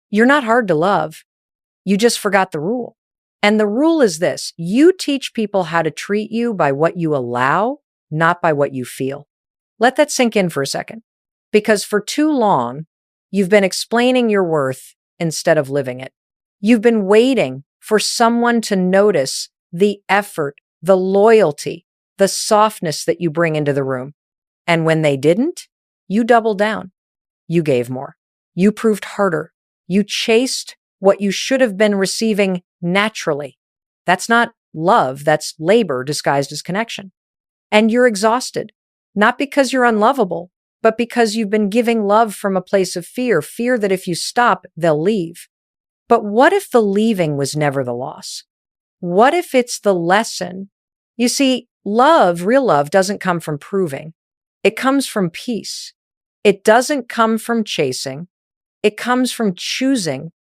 You're not hard to love. You just forgot the rule. And the rule is this: you teach people how to treat you by what you allow, not by what you feel. Let that sink in for a second, because for too long, you've been explaining your worth instead of living it. You've been waiting for someone to notice the effort, the loyalty, the softness that you bring into the room. And when they didn't, you doubled down. You gave more. You proved harder. You chased what you should have been receiving naturally. That's not love. That's labor disguised as connection. And you're exhausted, not because you're unlovable, but because you've been giving love from a place of fear that if you stop, they'll leave. But what if the leaving was never the loss? What if it's the lesson? You see, love, real love, doesn't come from proving. It comes from peace. It doesn't come from chasing. It comes from choosing.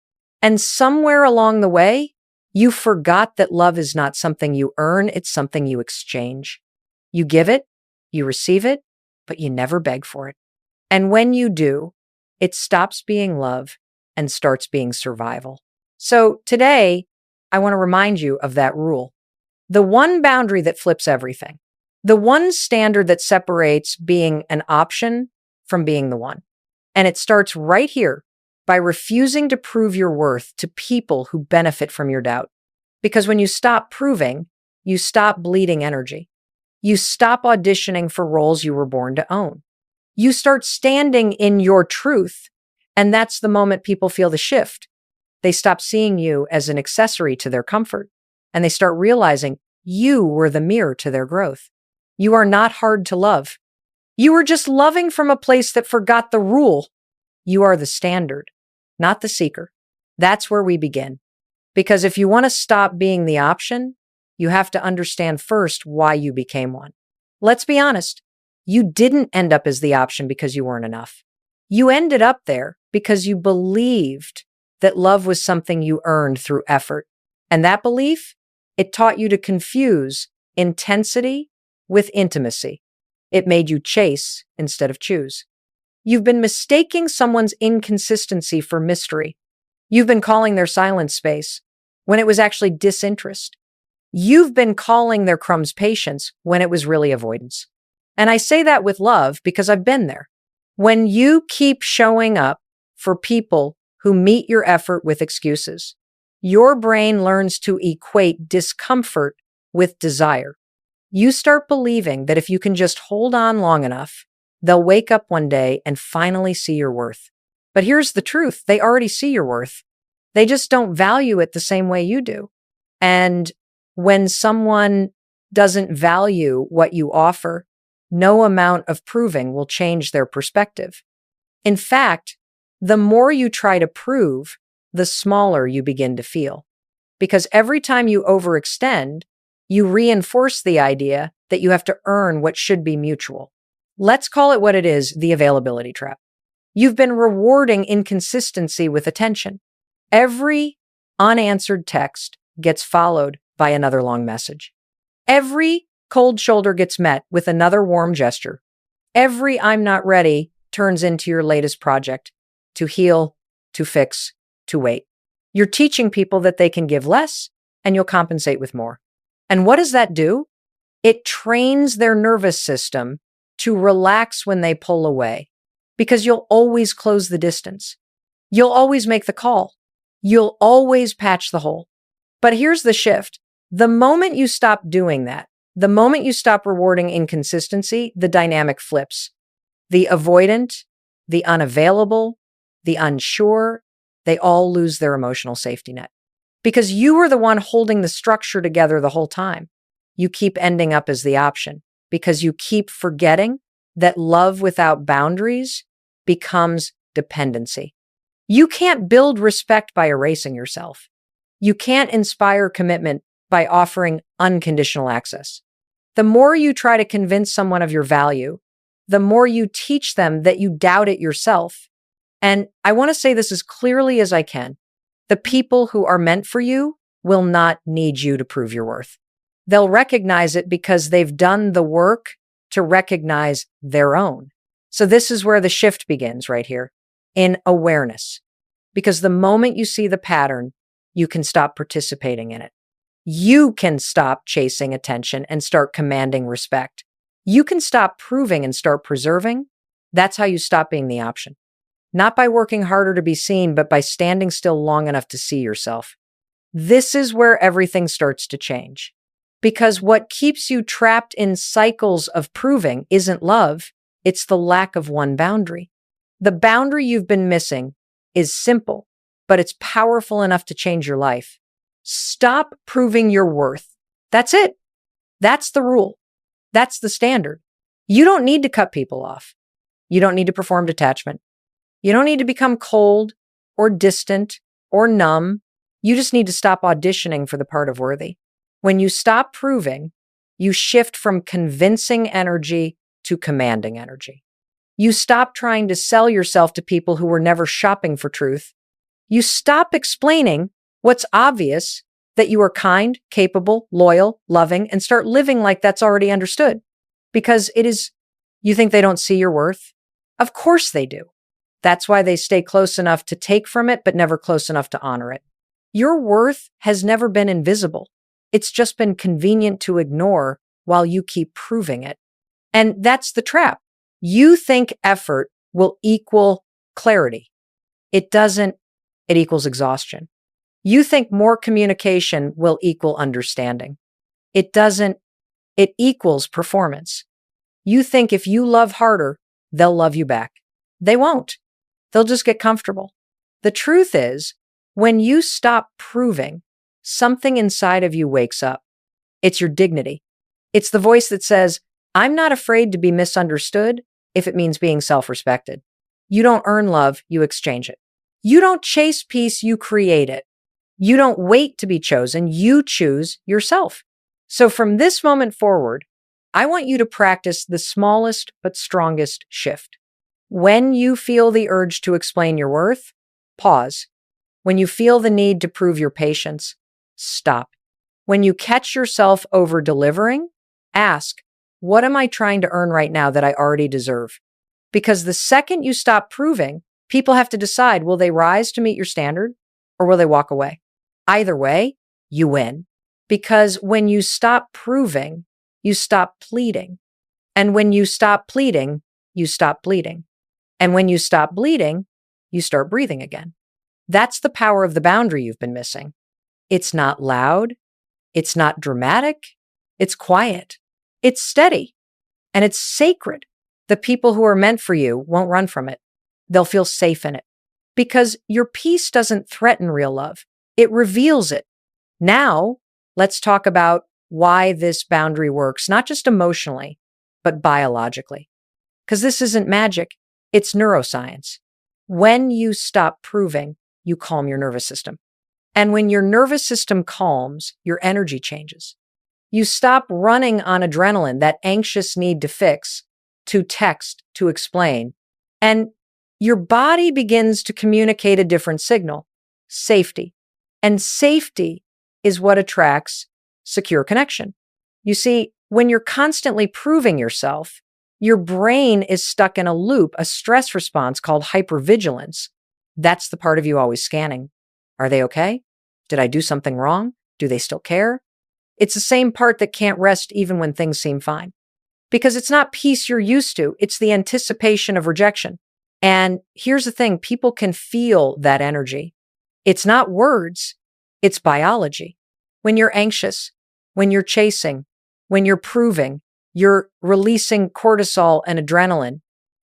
And somewhere along the way, you forgot that love is not something you earn, it's something you exchange. You give it, you receive it, but you never beg for it. And when you do, it stops being love and starts being survival. So today, I want to remind you of that rule. The one boundary that flips everything. The one standard that separates being an option from being the one. And it starts right here by refusing to prove your worth to people who benefit from your doubt. Because when you stop proving, you stop bleeding energy. You stop auditioning for roles you were born to own. You start standing in your truth, and that's the moment people feel the shift. They stop seeing you as an accessory to their comfort, and they start realizing you were the mirror to their growth. You are not hard to love. You were just loving from a place that forgot the rule. You are the standard, not the seeker. That's where we begin. Because if you want to stop being the option, you have to understand first why you became one. Let's be honest. You didn't end up as the option because you weren't enough. You ended up there because you believed that love was something you earned through effort. And that belief, it taught you to confuse intensity with intimacy. It made you chase instead of choose. You've been mistaking someone's inconsistency for mystery. You've been calling their silence space when it was actually disinterest. You've been calling their crumbs patience when it was really avoidance. And I say that with love because I've been there. When you keep showing up for people who meet your effort with excuses, your brain learns to equate discomfort with desire. You start believing that if you can just hold on long enough, they'll wake up one day and finally see your worth. But here's the truth. They already see your worth. They just don't value it the same way you do. And when someone doesn't value what you offer, no amount of proving will change their perspective. In fact, the more you try to prove, the smaller you begin to feel. Because every time you overextend, you reinforce the idea that you have to earn what should be mutual. Let's call it what it is, the availability trap. You've been rewarding inconsistency with attention. Every unanswered text gets followed by another long message. Every cold shoulder gets met with another warm gesture. Every I'm not ready turns into your latest project to heal, to fix, to wait. You're teaching people that they can give less and you'll compensate with more. And what does that do? It trains their nervous system to relax when they pull away because you'll always close the distance. You'll always make the call. You'll always patch the hole. But here's the shift. The moment you stop doing that, the moment you stop rewarding inconsistency, the dynamic flips. The avoidant, the unavailable, the unsure, they all lose their emotional safety net. Because you were the one holding the structure together the whole time. You keep ending up as the option because you keep forgetting that love without boundaries becomes dependency. You can't build respect by erasing yourself. You can't inspire commitment by offering unconditional access. The more you try to convince someone of your value, the more you teach them that you doubt it yourself. And I want to say this as clearly as I can. The people who are meant for you will not need you to prove your worth. They'll recognize it because they've done the work to recognize their own. So this is where the shift begins right here, in awareness. Because the moment you see the pattern, you can stop participating in it. You can stop chasing attention and start commanding respect. You can stop proving and start preserving. That's how you stop being the option. Not by working harder to be seen, but by standing still long enough to see yourself. This is where everything starts to change. Because what keeps you trapped in cycles of proving isn't love, it's the lack of one boundary. The boundary you've been missing is simple, but it's powerful enough to change your life. Stop proving your worth. That's it. That's the rule. That's the standard. You don't need to cut people off. You don't need to perform detachment. You don't need to become cold or distant or numb. You just need to stop auditioning for the part of worthy. When you stop proving, you shift from convincing energy to commanding energy. You stop trying to sell yourself to people who were never shopping for truth. You stop explaining what's obvious, that you are kind, capable, loyal, loving, and start living like that's already understood. Because you think they don't see your worth? Of course they do. That's why they stay close enough to take from it, but never close enough to honor it. Your worth has never been invisible. It's just been convenient to ignore while you keep proving it. And that's the trap. You think effort will equal clarity. It doesn't. It equals exhaustion. You think more communication will equal understanding. It doesn't. It equals performance. You think if you love harder, they'll love you back. They won't. They'll just get comfortable. The truth is, when you stop proving, something inside of you wakes up. It's your dignity. It's the voice that says, I'm not afraid to be misunderstood if it means being self-respected. You don't earn love, you exchange it. You don't chase peace, you create it. You don't wait to be chosen, you choose yourself. So from this moment forward, I want you to practice the smallest but strongest shift. When you feel the urge to explain your worth, pause. When you feel the need to prove your patience, stop. When you catch yourself over-delivering, ask, what am I trying to earn right now that I already deserve? Because the second you stop proving, people have to decide, will they rise to meet your standard or will they walk away? Either way, you win. Because when you stop proving, you stop pleading. And when you stop pleading, you stop bleeding. And when you stop bleeding, you start breathing again. That's the power of the boundary you've been missing. It's not loud. It's not dramatic. It's quiet. It's steady. And it's sacred. The people who are meant for you won't run from it. They'll feel safe in it. Because your peace doesn't threaten real love. It reveals it. Now, let's talk about why this boundary works, not just emotionally, but biologically. Because this isn't magic. It's neuroscience. When you stop proving, you calm your nervous system. And when your nervous system calms, your energy changes. You stop running on adrenaline, that anxious need to fix, to text, to explain. And your body begins to communicate a different signal, safety. And safety is what attracts secure connection. You see, when you're constantly proving yourself, your brain is stuck in a loop, a stress response called hypervigilance. That's the part of you always scanning. Are they okay? Did I do something wrong? Do they still care? It's the same part that can't rest even when things seem fine. Because it's not peace you're used to, it's the anticipation of rejection. And here's the thing, people can feel that energy. It's not words, it's biology. When you're anxious, when you're chasing, when you're proving, you're releasing cortisol and adrenaline.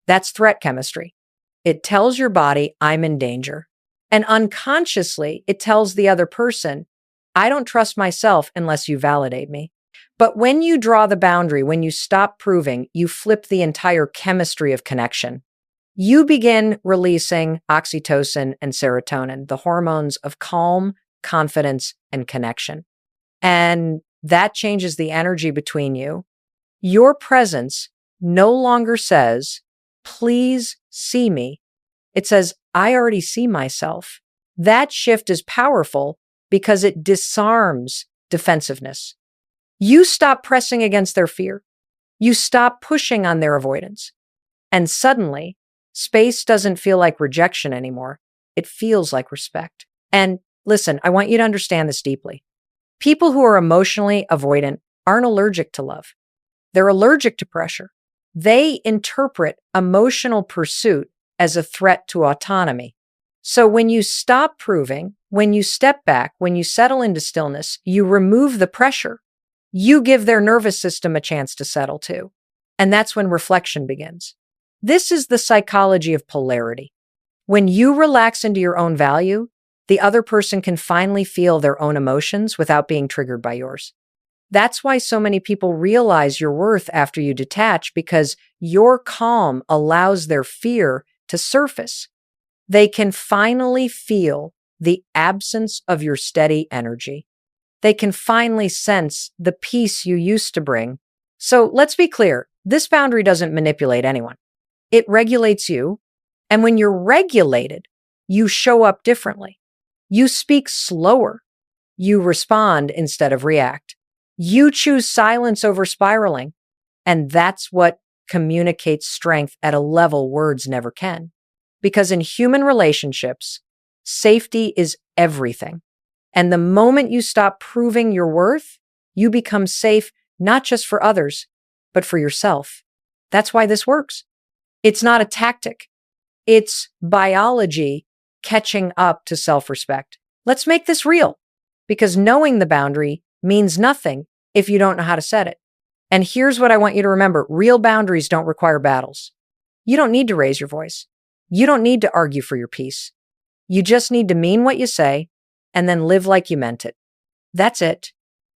That's threat chemistry. It tells your body, I'm in danger. And unconsciously, it tells the other person, I don't trust myself unless you validate me. But when you draw the boundary, when you stop proving, you flip the entire chemistry of connection. You begin releasing oxytocin and serotonin, the hormones of calm, confidence, and connection. And that changes the energy between you. Your presence no longer says, please see me. It says, I already see myself. That shift is powerful because it disarms defensiveness. You stop pressing against their fear. You stop pushing on their avoidance. And suddenly, space doesn't feel like rejection anymore. it feels like respect. And listen, I want you to understand this deeply. People who are emotionally avoidant aren't allergic to love. They're allergic to pressure. They interpret emotional pursuit as a threat to autonomy. So when you stop proving, when you step back, when you settle into stillness, you remove the pressure. You give their nervous system a chance to settle too. And that's when reflection begins. This is the psychology of polarity. When you relax into your own value, the other person can finally feel their own emotions without being triggered by yours. That's why so many people realize your worth after you detach, because your calm allows their fear to surface. They can finally feel the absence of your steady energy. They can finally sense the peace you used to bring. So let's be clear, this boundary doesn't manipulate anyone. It regulates you. And when you're regulated, you show up differently. You speak slower. You respond instead of react. You choose silence over spiraling. And that's what communicates strength at a level words never can. Because in human relationships, safety is everything. And the moment you stop proving your worth, you become safe not just for others, but for yourself. That's why this works. It's not a tactic. It's biology catching up to self-respect. Let's make this real, because knowing the boundary means nothing if you don't know how to set it. And here's what I want you to remember. Real boundaries don't require battles. You don't need to raise your voice. You don't need to argue for your peace. You just need to mean what you say and then live like you meant it. That's it.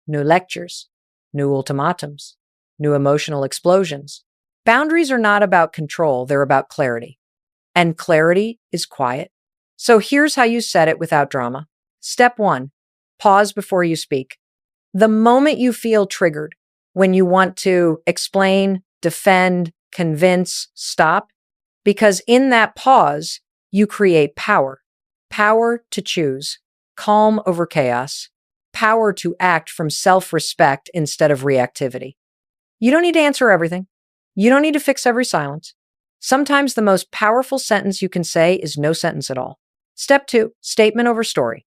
No lectures, no ultimatums, no emotional explosions. Boundaries are not about control. They're about clarity. And clarity is quiet. So here's how you set it without drama. Step 1, pause before you speak. The moment you feel triggered, when you want to explain, defend, convince, stop, because in that pause, you create power. Power to choose, calm over chaos, power to act from self-respect instead of reactivity. You don't need to answer everything. You don't need to fix every silence. Sometimes the most powerful sentence you can say is no sentence at all. Step 2, statement over story.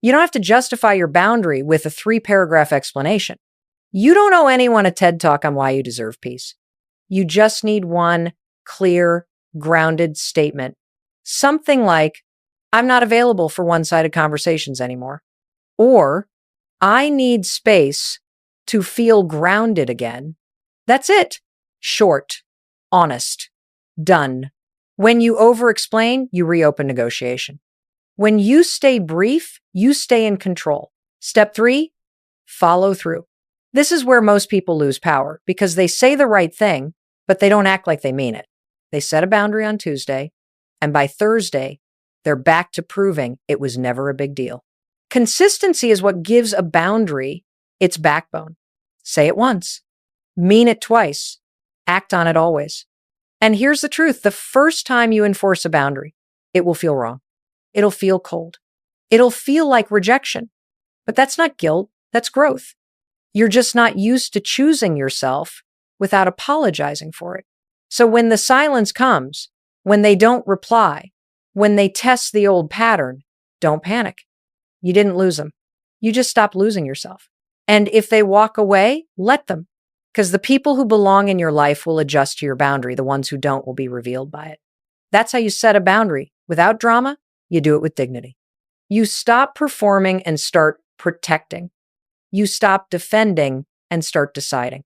You don't have to justify your boundary with a 3-paragraph explanation. You don't owe anyone a TED Talk on why you deserve peace. You just need one clear, grounded statement. Something like, I'm not available for one-sided conversations anymore. Or, I need space to feel grounded again. That's it. Short, honest, done. When you over-explain, you reopen negotiation. When you stay brief, you stay in control. Step 3, follow through. This is where most people lose power, because they say the right thing, but they don't act like they mean it. They set a boundary on Tuesday, and by Thursday, they're back to proving it was never a big deal. Consistency is what gives a boundary its backbone. Say it once, mean it twice, act on it always. And here's the truth. The first time you enforce a boundary, it will feel wrong. It'll feel cold. It'll feel like rejection. But that's not guilt, that's growth. You're just not used to choosing yourself without apologizing for it. So when the silence comes, when they don't reply, when they test the old pattern, don't panic. You didn't lose them. You just stopped losing yourself. And if they walk away, let them. Because the people who belong in your life will adjust to your boundary. The ones who don't will be revealed by it. That's how you set a boundary. Without drama, you do it with dignity. You stop performing and start protecting. You stop defending and start deciding.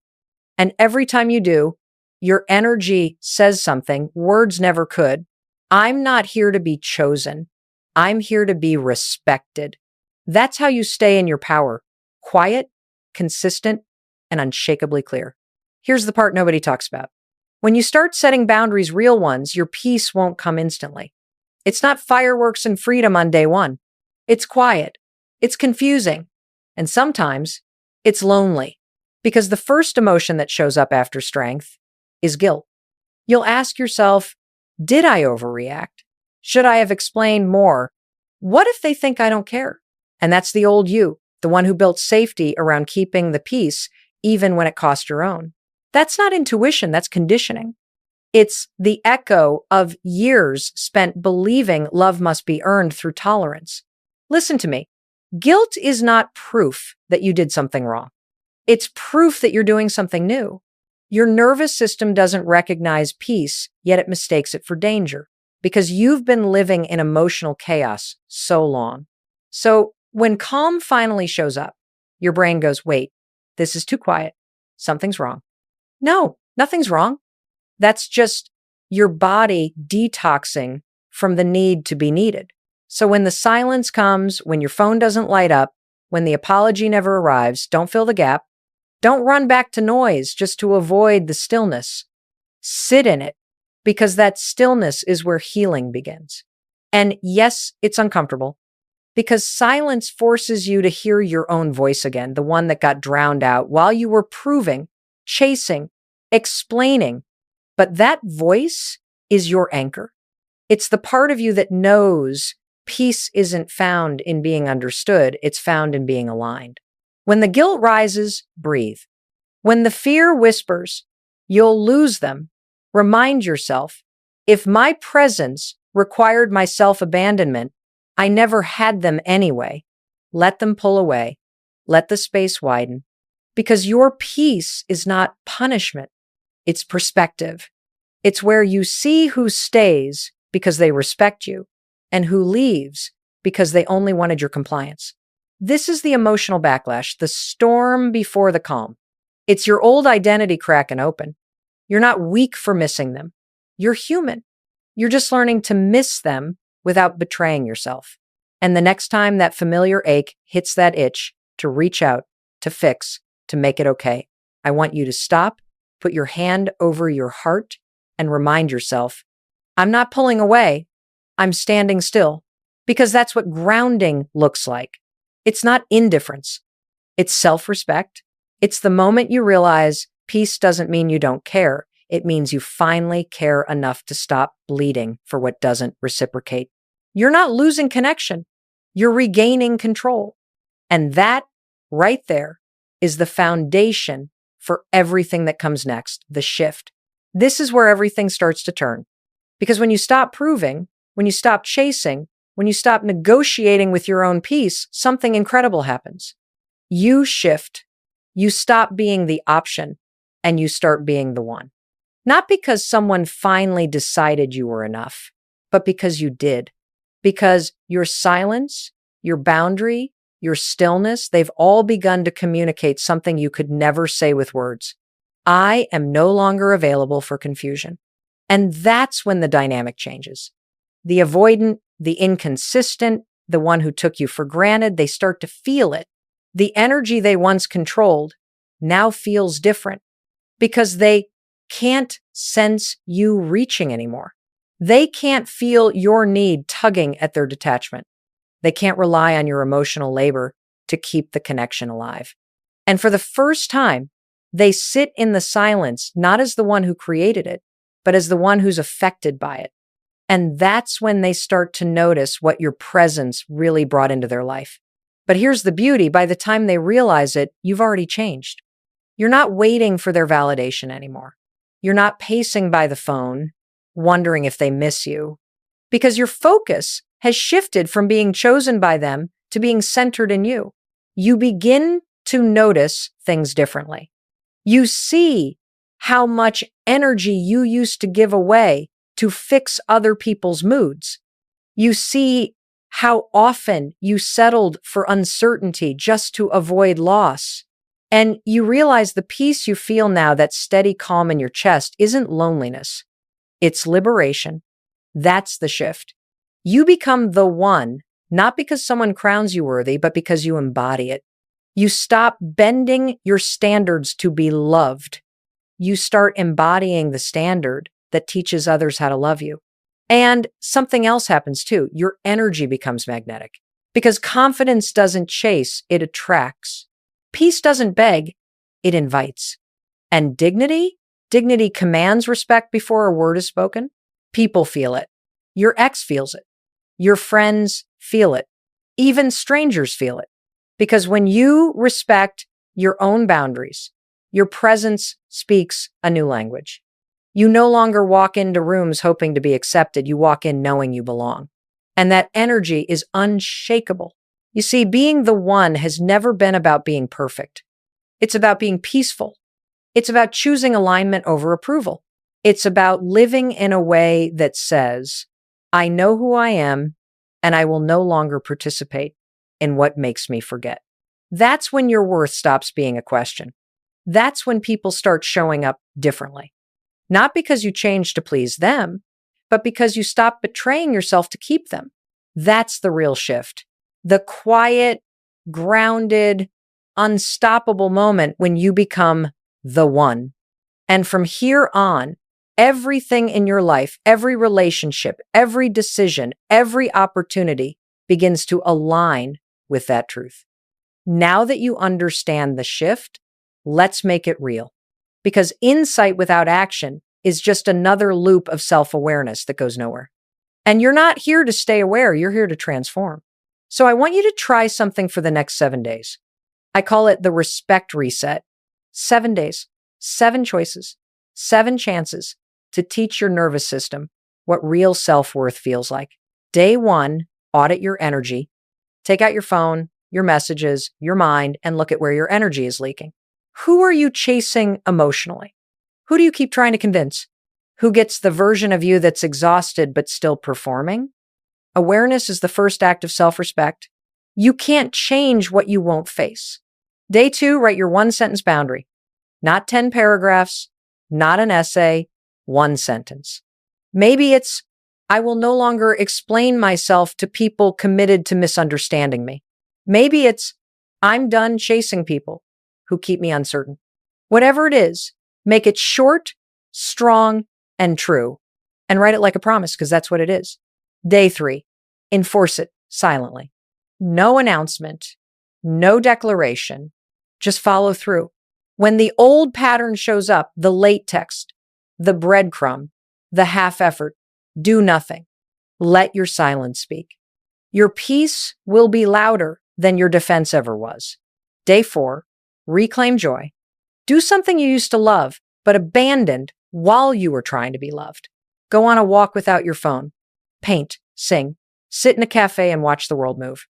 And every time you do, your energy says something words never could. I'm not here to be chosen. I'm here to be respected. That's how you stay in your power. Quiet, consistent, and unshakably clear. Here's the part nobody talks about. When you start setting boundaries, real ones, your peace won't come instantly. It's not fireworks and freedom on day one. It's quiet. It's confusing. And sometimes it's lonely, because the first emotion that shows up after strength is guilt. You'll ask yourself, did I overreact? Should I have explained more? What if they think I don't care? And that's the old you, the one who built safety around keeping the peace, even when it cost your own. That's not intuition, that's conditioning. It's the echo of years spent believing love must be earned through tolerance. Listen to me. Guilt is not proof that you did something wrong. It's proof that you're doing something new. Your nervous system doesn't recognize peace, yet it mistakes it for danger because you've been living in emotional chaos so long. So when calm finally shows up, your brain goes, wait, this is too quiet. Something's wrong. No, nothing's wrong. That's just your body detoxing from the need to be needed. So when the silence comes, when your phone doesn't light up, when the apology never arrives, don't fill the gap. Don't run back to noise just to avoid the stillness. Sit in it, because that stillness is where healing begins. And yes, it's uncomfortable, because silence forces you to hear your own voice again, the one that got drowned out while you were proving, chasing, explaining. But that voice is your anchor. It's the part of you that knows peace isn't found in being understood, it's found in being aligned. When the guilt rises, breathe. When the fear whispers, you'll lose them, remind yourself, if my presence required my self-abandonment, I never had them anyway. Let them pull away. Let the space widen. Because your peace is not punishment. It's perspective. It's where you see who stays because they respect you and who leaves because they only wanted your compliance. This is the emotional backlash, the storm before the calm. It's your old identity cracking open. You're not weak for missing them. You're human. You're just learning to miss them without betraying yourself. And the next time that familiar ache hits that itch, to reach out, to fix, to make it okay, I want you to stop, put your hand over your heart, and remind yourself, I'm not pulling away, I'm standing still. Because that's what grounding looks like. It's not indifference. It's self-respect. It's the moment you realize peace doesn't mean you don't care. It means you finally care enough to stop bleeding for what doesn't reciprocate. You're not losing connection. You're regaining control. And that right there is the foundation for everything that comes next, the shift. This is where everything starts to turn. Because when you stop proving, when you stop chasing, when you stop negotiating with your own peace, something incredible happens. You shift. You stop being the option and you start being the one. Not because someone finally decided you were enough, but because you did. Because your silence, your boundary, your stillness, they've all begun to communicate something you could never say with words. I am no longer available for confusion. And that's when the dynamic changes. The avoidant, the inconsistent, the one who took you for granted, they start to feel it. The energy they once controlled now feels different because they can't sense you reaching anymore. They can't feel your need tugging at their detachment. They can't rely on your emotional labor to keep the connection alive. And for the first time, they sit in the silence, not as the one who created it, but as the one who's affected by it. And that's when they start to notice what your presence really brought into their life. But here's the beauty. By the time they realize it, you've already changed. You're not waiting for their validation anymore. You're not pacing by the phone, wondering if they miss you, because your focus has shifted from being chosen by them to being centered in you. You begin to notice things differently. You see how much energy you used to give away to fix other people's moods. You see how often you settled for uncertainty just to avoid loss. And you realize the peace you feel now, that steady calm in your chest, isn't loneliness. It's liberation. That's the shift. You become the one, not because someone crowns you worthy, but because you embody it. You stop bending your standards to be loved. You start embodying the standard that teaches others how to love you. And something else happens too. Your energy becomes magnetic because confidence doesn't chase, it attracts. Peace doesn't beg, it invites. And dignity commands respect before a word is spoken. People feel it. Your ex feels it. Your friends feel it. Even strangers feel it. Because when you respect your own boundaries, your presence speaks a new language. You no longer walk into rooms hoping to be accepted. You walk in knowing you belong. And that energy is unshakable. You see, being the one has never been about being perfect. It's about being peaceful. It's about choosing alignment over approval. It's about living in a way that says, I know who I am, and I will no longer participate in what makes me forget. That's when your worth stops being a question. That's when people start showing up differently. Not because you changed to please them, but because you stopped betraying yourself to keep them. That's the real shift. The quiet, grounded, unstoppable moment when you become the one. And from here on, everything in your life, every relationship, every decision, every opportunity begins to align with that truth. Now that you understand the shift, let's make it real. Because insight without action is just another loop of self-awareness that goes nowhere. And you're not here to stay aware, you're here to transform. So I want you to try something for the next 7 days. I call it the respect reset. 7 days, 7 choices, 7 chances to teach your nervous system what real self-worth feels like. Day 1, audit your energy. Take out your phone, your messages, your mind, and look at where your energy is leaking. Who are you chasing emotionally? Who do you keep trying to convince? Who gets the version of you that's exhausted but still performing? Awareness is the first act of self-respect. You can't change what you won't face. Day 2, write your 1-sentence boundary. Not 10 paragraphs, not an essay, 1 sentence. Maybe it's, I will no longer explain myself to people committed to misunderstanding me. Maybe it's, I'm done chasing people who keep me uncertain. Whatever it is, make it short, strong, and true. And write it like a promise, because that's what it is. Day 3, enforce it silently. No announcement, no declaration, just follow through. When the old pattern shows up, the late text, the breadcrumb, the half effort, do nothing. Let your silence speak. Your peace will be louder than your defense ever was. Day 4, reclaim joy. Do something you used to love, but abandoned while you were trying to be loved. Go on a walk without your phone. Paint, sing, sit in a cafe and watch the world move.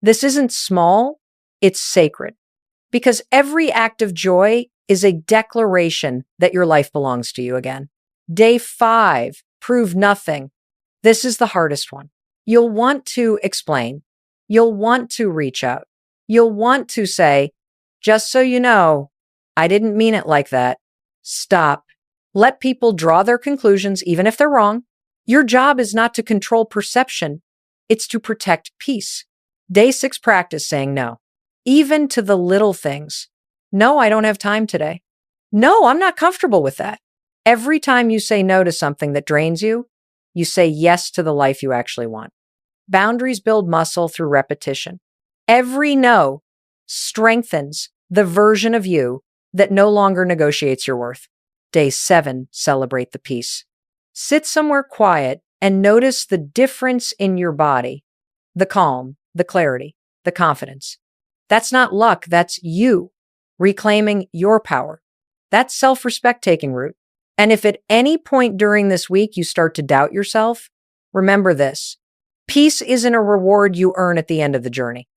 This isn't small, it's sacred. Because every act of joy is a declaration that your life belongs to you again. Day 5, prove nothing. This is the hardest one. You'll want to explain. You'll want to reach out. You'll want to say, just so you know, I didn't mean it like that. Stop. Let people draw their conclusions, even if they're wrong. Your job is not to control perception. It's to protect peace. Day 6, practice saying no. Even to the little things. No, I don't have time today. No, I'm not comfortable with that. Every time you say no to something that drains you, you say yes to the life you actually want. Boundaries build muscle through repetition. Every no strengthens the version of you that no longer negotiates your worth. Day 7, celebrate the peace. Sit somewhere quiet and notice the difference in your body, the calm, the clarity, the confidence. That's not luck, that's you reclaiming your power. That's self-respect taking root. And if at any point during this week you start to doubt yourself, remember this. Peace isn't a reward you earn at the end of the journey.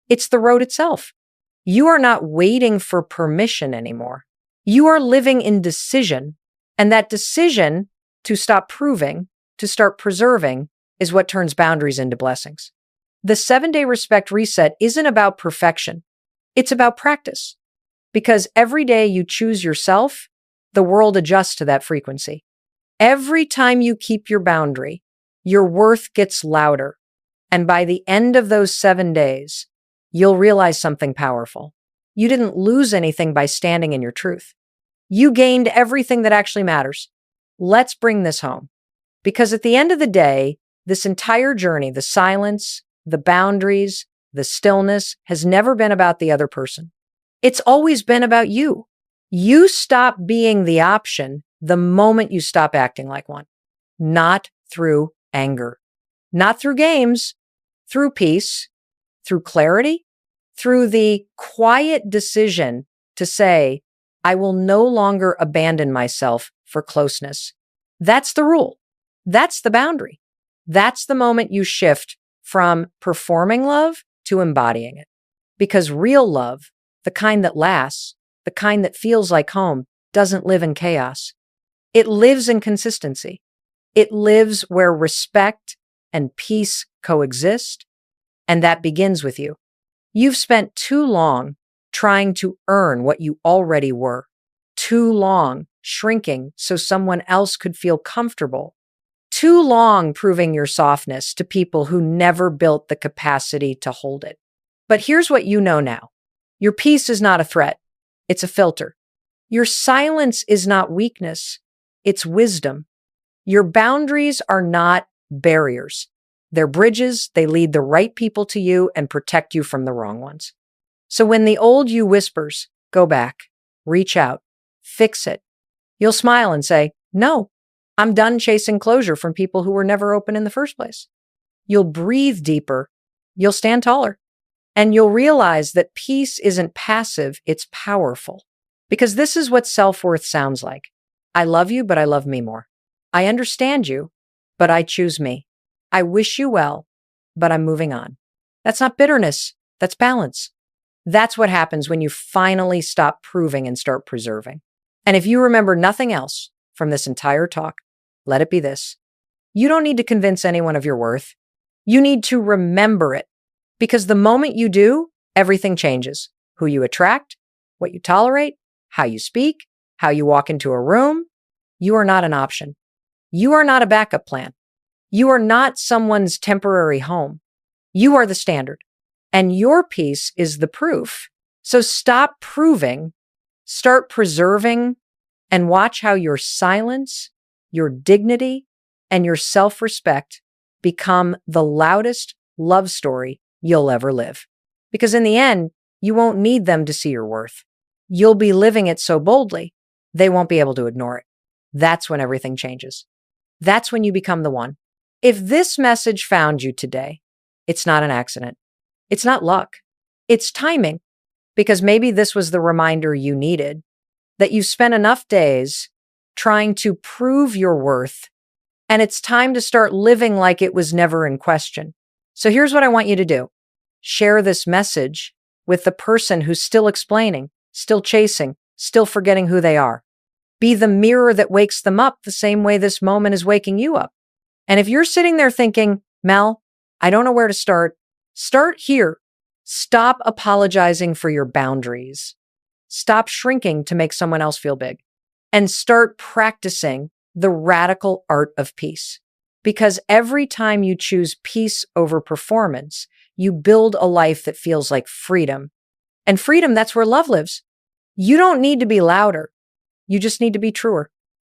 It's the road itself. You are not waiting for permission anymore. You are living in decision. And that decision to stop proving, to start preserving, is what turns boundaries into blessings. The 7-day respect reset isn't about perfection. It's about practice. Because every day you choose yourself, the world adjusts to that frequency. Every time you keep your boundary, your worth gets louder. And by the end of those 7 days, you'll realize something powerful. You didn't lose anything by standing in your truth. You gained everything that actually matters. Let's bring this home. Because at the end of the day, this entire journey, the silence, the boundaries, the stillness, has never been about the other person. It's always been about you. You stop being the option the moment you stop acting like one. Not through anger. Not through games. Through peace. Through clarity. Through the quiet decision to say, I will no longer abandon myself for closeness. That's the rule. That's the boundary. That's the moment you shift from performing love to embodying it. Because real love, the kind that lasts, the kind that feels like home, doesn't live in chaos. It lives in consistency. It lives where respect and peace coexist, and that begins with you. You've spent too long trying to earn what you already were, too long shrinking so someone else could feel comfortable, too long proving your softness to people who never built the capacity to hold it. But here's what you know now. Your peace is not a threat. It's a filter. Your silence is not weakness. It's wisdom. Your boundaries are not barriers. They're bridges. They lead the right people to you and protect you from the wrong ones. So when the old you whispers, go back, reach out, fix it, you'll smile and say, no, I'm done chasing closure from people who were never open in the first place. You'll breathe deeper. You'll stand taller. And you'll realize that peace isn't passive, it's powerful. Because this is what self-worth sounds like. I love you, but I love me more. I understand you, but I choose me. I wish you well, but I'm moving on. That's not bitterness. That's balance. That's what happens when you finally stop proving and start preserving. And if you remember nothing else from this entire talk, let it be this. You don't need to convince anyone of your worth. You need to remember it. Because the moment you do, everything changes. Who you attract, what you tolerate, how you speak, how you walk into a room. You are not an option. You are not a backup plan. You are not someone's temporary home. You are the standard. And your peace is the proof. So stop proving, start preserving, and watch how your silence, your dignity, and your self-respect become the loudest love story you'll ever live. Because in the end, you won't need them to see your worth. You'll be living it so boldly, they won't be able to ignore it. That's when everything changes. That's when you become the one. If this message found you today, it's not an accident. It's not luck. It's timing. Because maybe this was the reminder you needed that you spent enough days trying to prove your worth, and it's time to start living like it was never in question. So here's what I want you to do. Share this message with the person who's still explaining, still chasing, still forgetting who they are. Be the mirror that wakes them up the same way this moment is waking you up. And if you're sitting there thinking, Mel, I don't know where to start here. Stop apologizing for your boundaries. Stop shrinking to make someone else feel big. And start practicing the radical art of peace. Because every time you choose peace over performance, you build a life that feels like freedom. And freedom, that's where love lives. You don't need to be louder. You just need to be truer.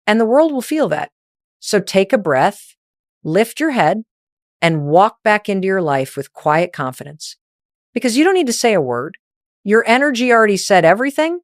And the world will feel that. So take a breath, lift your head, and walk back into your life with quiet confidence. Because you don't need to say a word. Your energy already said everything,